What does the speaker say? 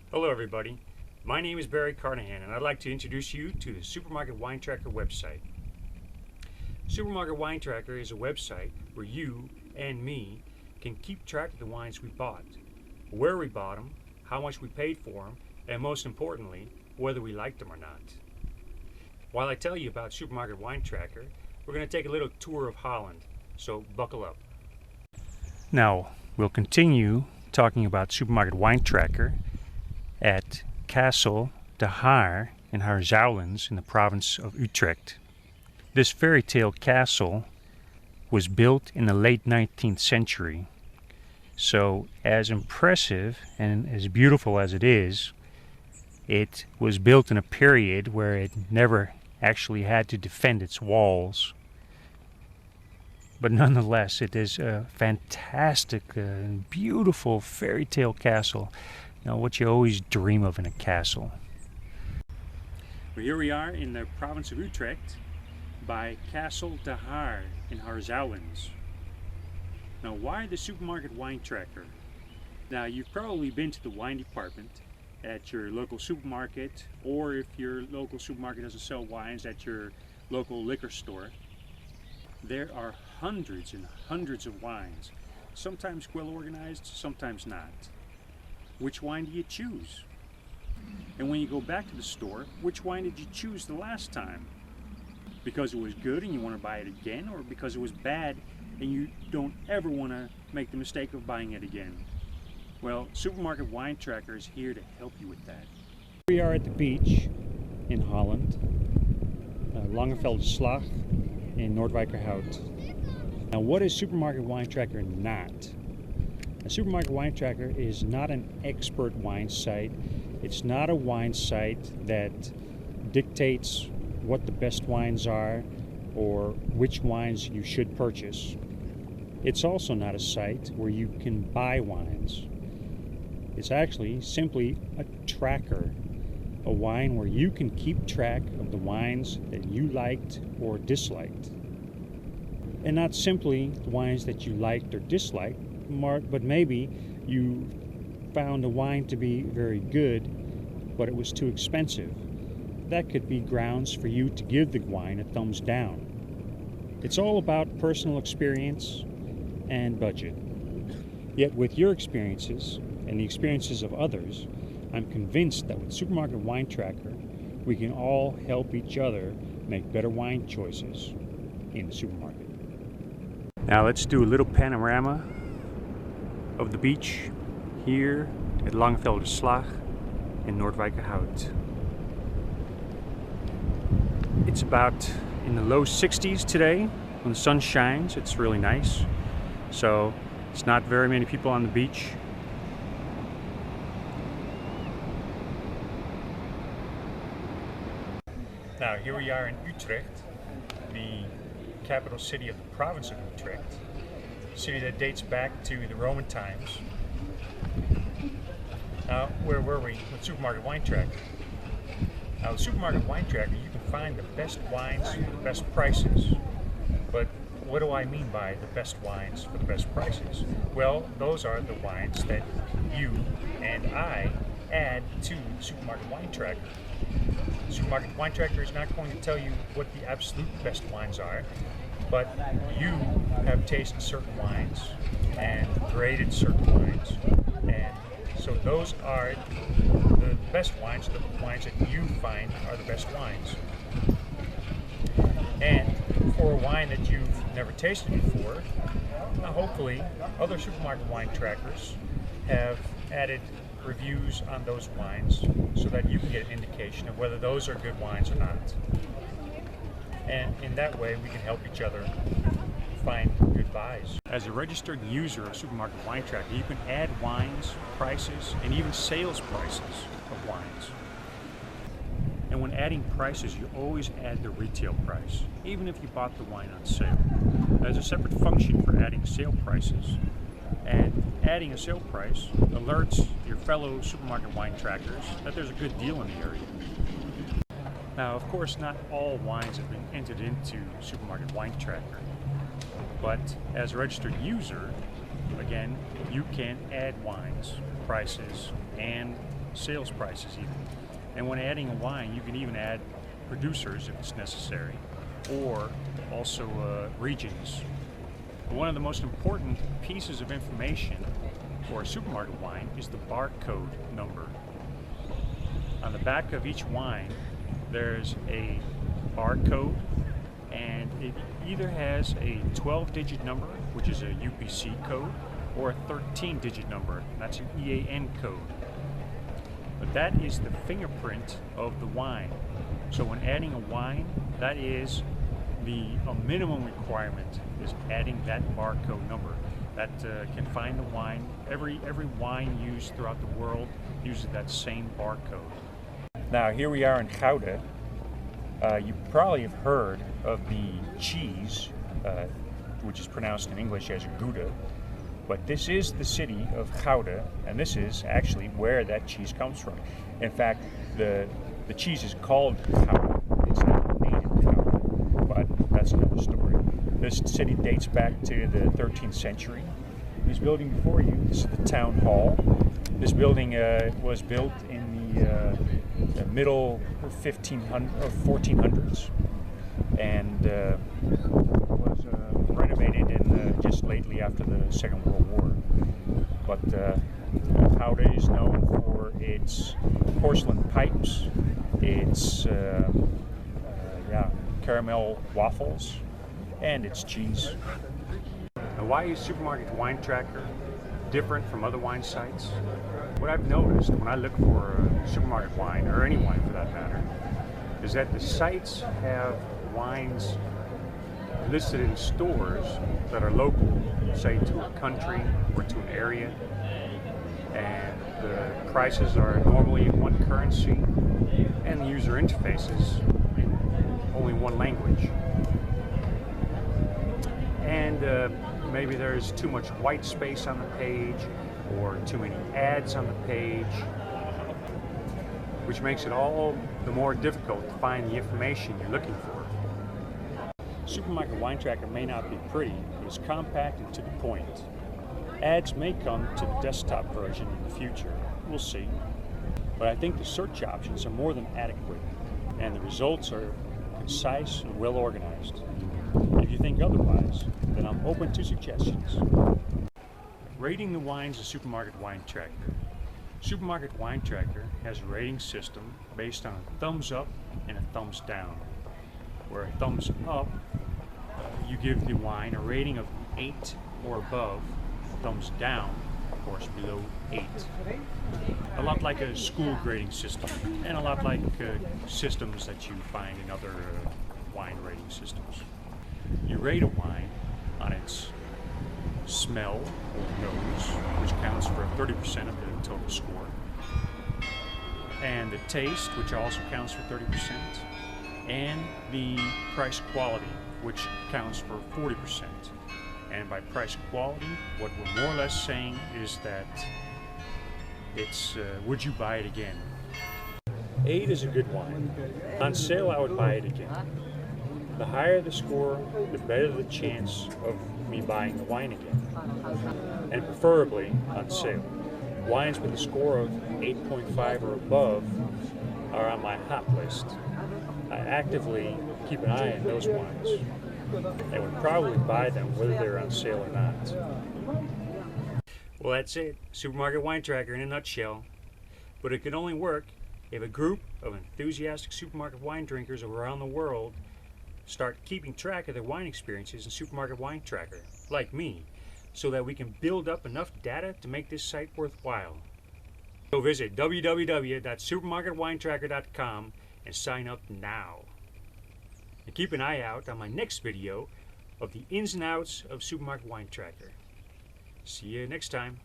Hello everybody, my name is Barry Carnahan and I'd like to introduce you to the Supermarket Wine Tracker website. Supermarket Wine Tracker is a website where you and me can keep track of the wines we bought, where we bought them, how much we paid for them, and most importantly, whether we liked them or not. While I tell you about Supermarket Wine Tracker, we're going to take a little tour of Holland, so buckle up. Now, we'll continue talking about Supermarket Wine Tracker at Castle de Haar in Harzouwens in the province of Utrecht. This fairy tale castle was built in the late 19th century. So as impressive and as beautiful as it is, it was built in a period where it never actually had to defend its walls. But nonetheless, it is a fantastic, beautiful fairy tale castle. You know, what you always dream of in a castle. Well, here we are in the province of Utrecht by Castle de Haar in Harzouwens. Now, why the Supermarket Wine Tracker? Now, you've probably been to the wine department at your local supermarket, or if your local supermarket doesn't sell wines, at your local liquor store. There are hundreds and hundreds of wines, sometimes well organized, sometimes not. Which wine do you choose? And when you go back to the store, which wine did you choose the last time? Because it was good and you want to buy it again, or because it was bad and you don't ever want to make the mistake of buying it again? Well, Supermarket Wine Tracker is here to help you with that. We are at the beach in Holland, Langevelderslag in Noordwijkerhout. Now, what is Supermarket Wine Tracker not? A Supermarket Wine Tracker is not an expert wine site. It's not a wine site that dictates what the best wines are or which wines you should purchase. It's also not a site where you can buy wines. It's actually simply a tracker, a wine where you can keep track of the wines that you liked or disliked. And not simply the wines that you liked or disliked, but maybe you found a wine to be very good, but it was too expensive. That could be grounds for you to give the wine a thumbs down. It's all about personal experience and budget. Yet with your experiences and the experiences of others, I'm convinced that with Supermarket Wine Tracker, we can all help each other make better wine choices in the supermarket. Now let's do a little panorama of the beach here at Langevelderslag in Noordwijkerhout. It's about in the low 60s today. When the sun shines, it's really nice. So it's not very many people on the beach. Now here we are in Utrecht, the capital city of the province of Utrecht. City that dates back to the Roman times. Now, where were we with Supermarket Wine Tracker? Now, with Supermarket Wine Tracker, you can find the best wines for the best prices. But what do I mean by the best wines for the best prices? Well, those are the wines that you and I add to Supermarket Wine Tracker. Supermarket Wine Tracker is not going to tell you what the absolute best wines are, but you have tasted certain wines and graded certain wines, and so those are the best wines, the wines that you find are the best wines. And for a wine that you've never tasted before, hopefully other Supermarket Wine Trackers have added reviews on those wines so that you can get an indication of whether those are good wines or not. And in that way, we can help each other find good buys. As a registered user of Supermarket Wine Tracker, you can add wines, prices, and even sales prices of wines. And when adding prices, you always add the retail price, even if you bought the wine on sale. There's a separate function for adding sale prices, and adding a sale price alerts your fellow Supermarket Wine Trackers that there's a good deal in the area. Now, of course, not all wines have been entered into Supermarket Wine Tracker, but as a registered user, again, you can add wines, prices, and sales prices even. And when adding a wine, you can even add producers if it's necessary, or also regions. One of the most important pieces of information for a supermarket wine is the barcode number. On the back of each wine, there's a barcode, and it either has a 12-digit number, which is a UPC code, or a 13-digit number, that's an EAN code. But that is the fingerprint of the wine. So when adding a wine, that is a minimum requirement, is adding that barcode number. That can find the wine. Every wine used throughout the world uses that same barcode. Now here we are in Gouda. You probably have heard of the cheese, which is pronounced in English as Gouda, but this is the city of Gouda, and this is actually where that cheese comes from. In fact, the cheese is called Gouda. It's not made in Gouda, but that's another story. This city dates back to the 13th century. This building before you, this is the town hall. This building was built in the middle 1400s, and was renovated just lately after the Second World War. But Gouda is known for its porcelain pipes, its caramel waffles, and its cheese. Now, why is Supermarket Wine Tracker different from other wine sites? What I've noticed when I look for a supermarket wine, or any wine for that matter, is that the sites have wines listed in stores that are local, say to a country or to an area, and the prices are normally in one currency, and the user interface is in only one language. And maybe there's too much white space on the page, or too many ads on the page, which makes it all the more difficult to find the information you're looking for. Supermarket Wine Tracker may not be pretty, but it's compact and to the point. Ads may come to the desktop version in the future, we'll see. But I think the search options are more than adequate, and the results are concise and well organized. If you think otherwise, then I'm open to suggestions. Rating the wines of Supermarket Wine Tracker. Supermarket Wine Tracker has a rating system based on a thumbs up and a thumbs down. Where a thumbs up, you give the wine a rating of 8 or above. Thumbs down, of course, below 8. A lot like a school grading system, and a lot like systems that you find in other wine rating systems. You rate a wine on its smell or nose, which counts for 30% of the total score, and the taste, which also counts for 30%, and the price quality, which counts for 40%. And by price quality, what we're more or less saying is that it's would you buy it again? 8 is a good wine. On sale, I would buy it again. The higher the score, the better the chance of me buying the wine again, and preferably on sale. Wines with a score of 8.5 or above are on my hot list. I actively keep an eye on those wines, and would probably buy them whether they're on sale or not. Well, that's it. Supermarket Wine Tracker in a nutshell. But it can only work if a group of enthusiastic supermarket wine drinkers around the world start keeping track of their wine experiences in Supermarket Wine Tracker, like me, so that we can build up enough data to make this site worthwhile. So visit www.supermarketwinetracker.com and sign up now. And keep an eye out on my next video of the ins and outs of Supermarket Wine Tracker. See you next time.